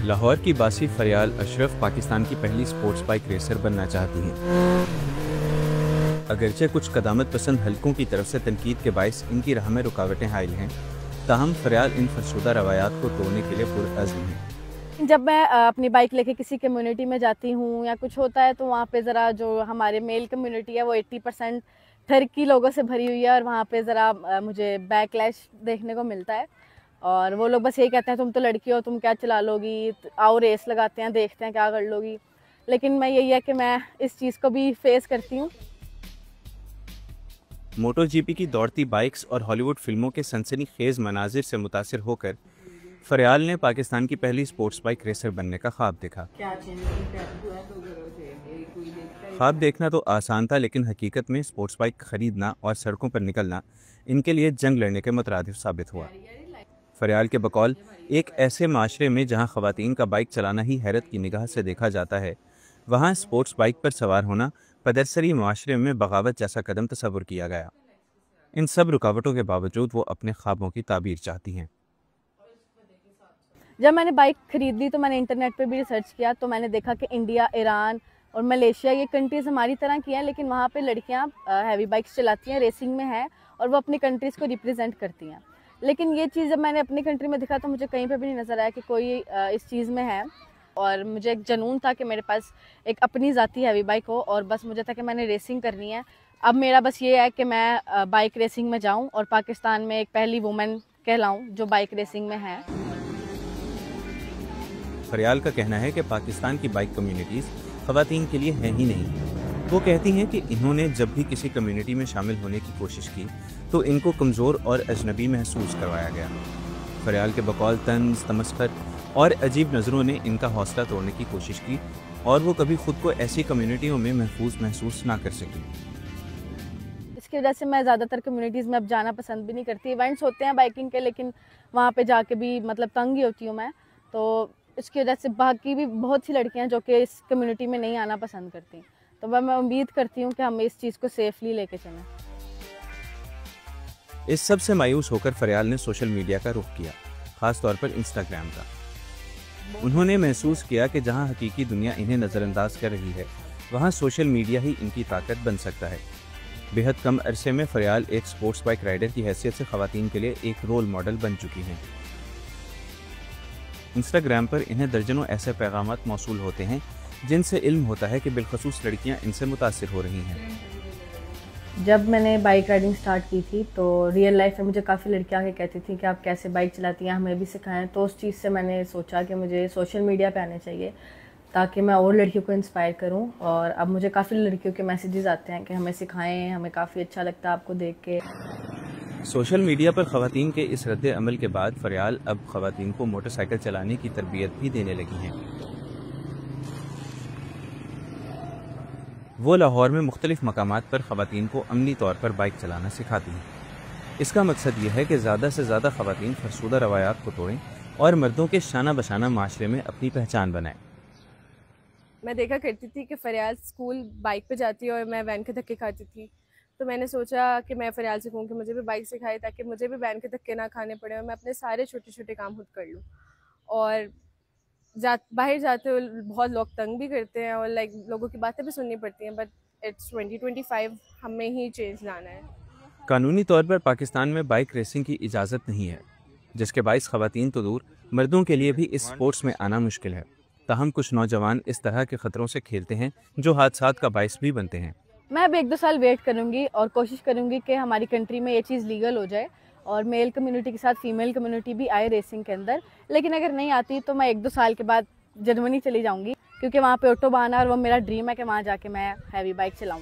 लाहौर की बासी फरियाल अशरफ पाकिस्तान की पहली स्पोर्ट्स बाइक रेसर बनना चाहती हैं। अगरचे कुछ कदामत पसंद हलकों की तरफ से तनकीद के बायस इनकी राह में रुकावटें हायल हैं, ताहम फरियाल इन फरशुदा रवायात को तोड़ने के लिए पुरअज़्म है। जब मैं अपनी बाइक लेके किसी कम्युनिटी में जाती हूँ या कुछ होता है तो वहाँ पे ज़रा जो हमारे मेल कम्युनिटी है वो 80% ठरकी लोगों से भरी हुई है और वहाँ पे ज़रा मुझे बैकलैश देखने को मिलता है। और वो लोग बस यही कहते हैं तुम तो लड़की हो, तुम क्या चला लोगी, आओ रेस लगाते हैं, देखते हैं क्या कर लोगी। लेकिन मैं यही है कि मैं इस चीज़ को भी फेस करती हूँ। मोटो जीपी की दौड़ती बाइक्स और हॉलीवुड फिल्मों के सनसनीखेज मनाजिर से मुतासिर होकर फरियाल ने पाकिस्तान की पहली स्पोर्ट्स बाइक रेसर बनने का ख्वाब देखा। ख्वाब देखना तो आसान था, लेकिन हकीकत में स्पोर्ट्स बाइक खरीदना और सड़कों पर निकलना इनके लिए जंग लड़ने के मुतरादिफ साबित हुआ। फरियाल के बकौल एक ऐसे माशरे में जहां ख़वातीन का बाइक चलाना ही हैरत की निगाह से देखा जाता है, वहां स्पोर्ट्स बाइक पर सवार होना पदरसरी माशरे में बगावत जैसा कदम तस्वुर किया गया। इन सब रुकावटों के बावजूद वो अपने ख्वाबों की ताबीर चाहती हैं। जब मैंने बाइक खरीदी तो मैंने इंटरनेट पे भी रिसर्च किया, तो मैंने देखा कि इंडिया, ईरान और मलेशिया ये कंट्रीज़ हमारी तरह की हैं, लेकिन वहाँ पे लड़कियाँ हैवी बाइक्स चलाती हैं, रेसिंग में हैं और वो अपनी कंट्रीज़ को रिप्रेजेंट करती हैं। लेकिन ये चीज़ जब मैंने अपनी कंट्री में देखा तो मुझे कहीं पे भी नहीं नज़र आया कि कोई इस चीज़ में है। और मुझे एक जुनून था कि मेरे पास एक अपनी ज़ाती हैवी बाइक हो और बस मुझे था कि मैंने रेसिंग करनी है। अब मेरा बस ये है कि मैं बाइक रेसिंग में जाऊँ और पाकिस्तान में एक पहली वुमेन कहलाऊँ जो बाइक रेसिंग में है। फरियाल का कहना है कि पाकिस्तान की बाइक कम्युनिटीज़ ख़वातीन के लिए हैं ही नहीं। वो कहती हैं कि इन्होंने जब भी किसी कम्युनिटी में शामिल होने की कोशिश की तो इनको कमज़ोर और अजनबी महसूस करवाया गया। फरियाल के बकौल तंज, तमस्खर और अजीब नज़रों ने इनका हौसला तोड़ने की कोशिश की और वो कभी खुद को ऐसी कम्युनिटियों में महसूस ना कर सकी। इसकी वजह से मैं ज़्यादातर कम्युनिटीज़ में अब जाना पसंद भी नहीं करती। इवेंट्स होते हैं बाइकिंग के, लेकिन वहाँ पे जाके भी मतलब तंग ही होती हूँ मैं। तो इसकी वजह से बाकी भी बहुत सी लड़कियाँ जो कि इस कम्युनिटी में नहीं आना पसंद करती। तो मैं उम्मीद करती हूँ कि हम इस चीज़ को सेफली लेके चलें। इस सब से मायूस होकर फरियाल ने सोशल मीडिया का रुख किया, ख़ास तौर पर इंस्टाग्राम का। उन्होंने महसूस किया कि जहां हकीकी दुनिया इन्हें नज़रअंदाज कर रही है, वहां सोशल मीडिया ही इनकी ताकत बन सकता है। बेहद कम अरसे में फरियाल एक स्पोर्ट्स बाइक राइडर की हैसियत से ख़वातीन के लिए एक रोल मॉडल बन चुकी हैं। इंस्टाग्राम पर इन्हें दर्जनों ऐसे पैगामात मौसूल होते हैं जिनसे इल्म होता है कि बिलखसूस लड़कियां इनसे मुतासिर हो रही हैं। जब मैंने बाइक राइडिंग स्टार्ट की थी तो रियल लाइफ में मुझे काफ़ी लड़कियां आके कहती थी कि आप कैसे बाइक चलाती हैं, हमें भी सिखाएं। तो उस चीज़ से मैंने सोचा कि मुझे सोशल मीडिया पे आने चाहिए ताकि मैं और लड़कियों को इंस्पायर करूं। और अब मुझे काफ़ी लड़कियों के मैसेजेस आते हैं कि हमें सिखाएं, हमें काफ़ी अच्छा लगता है आपको देख के। सोशल मीडिया पर ख़वातीन के इस रद्द अमल के बाद फरियाल अब ख़वातीन को मोटरसाइकिल चलाने की तरबियत भी देने लगी हैं। वो लाहौर में मुख्तलिफ मकामात पर ख़वातीन को अमनी तौर पर बाइक चलाना सिखाती हैं। इसका मकसद ये है कि ज़्यादा से ज़्यादा ख़वातीन फरसूदा रवायात को तोड़ें और मर्दों के शाना बशाना माशरे में अपनी पहचान बनाएं। मैं देखा करती थी कि फरियाल स्कूल बाइक पे जाती है और मैं वैन के धक्के खाती थी। तो मैंने सोचा कि मैं फरियाल से कहूँ कि मुझे भी बाइक सिखाए ताकि मुझे भी वैन के धक्के ना खाने पड़े और मैं अपने सारे छोटे छोटे काम खुद कर लूँ। और बाहर जाते हुए बहुत लोग तंग भी करते हैं और लोगों की बातें भी सुननी पड़ती हैं, बट इट्स 2025, हमें ही चेंज लाना है। कानूनी तौर पर पाकिस्तान में बाइक रेसिंग की इजाज़त नहीं है, जिसके बाइस ख़वातीन तो दूर, मर्दों के लिए भी इस स्पोर्ट्स में आना मुश्किल है। ताहम कुछ नौजवान इस तरह के ख़तरों से खेलते हैं जो हादसात का बाइस भी बनते हैं। मैं अब 1-2 साल वेट करूँगी और कोशिश करूँगी कि हमारी कंट्री में ये चीज़ लीगल हो जाए और मेल कम्युनिटी के साथ फीमेल कम्युनिटी भी आए रेसिंग के अंदर। लेकिन अगर नहीं आती तो मैं 1-2 साल के बाद जर्मनी चली जाऊँगी, क्योंकि वहाँ पे ऑटोबान है और वो मेरा ड्रीम है कि वहाँ जाके मैं हैवी बाइक चलाऊँ।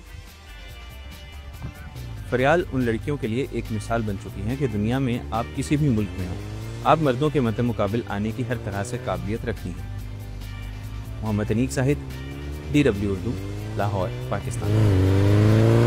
फरियाल उन लड़कियों के लिए एक मिसाल बन चुकी हैं कि दुनिया में आप किसी भी मुल्क में हो, आप मर्दों के मद्दे मुकाबिल आने की हर तरह से काबिलियत रखती हैं। मोहम्मद अनीक साहिद, DW उर्दू, लाहौर, पाकिस्तान।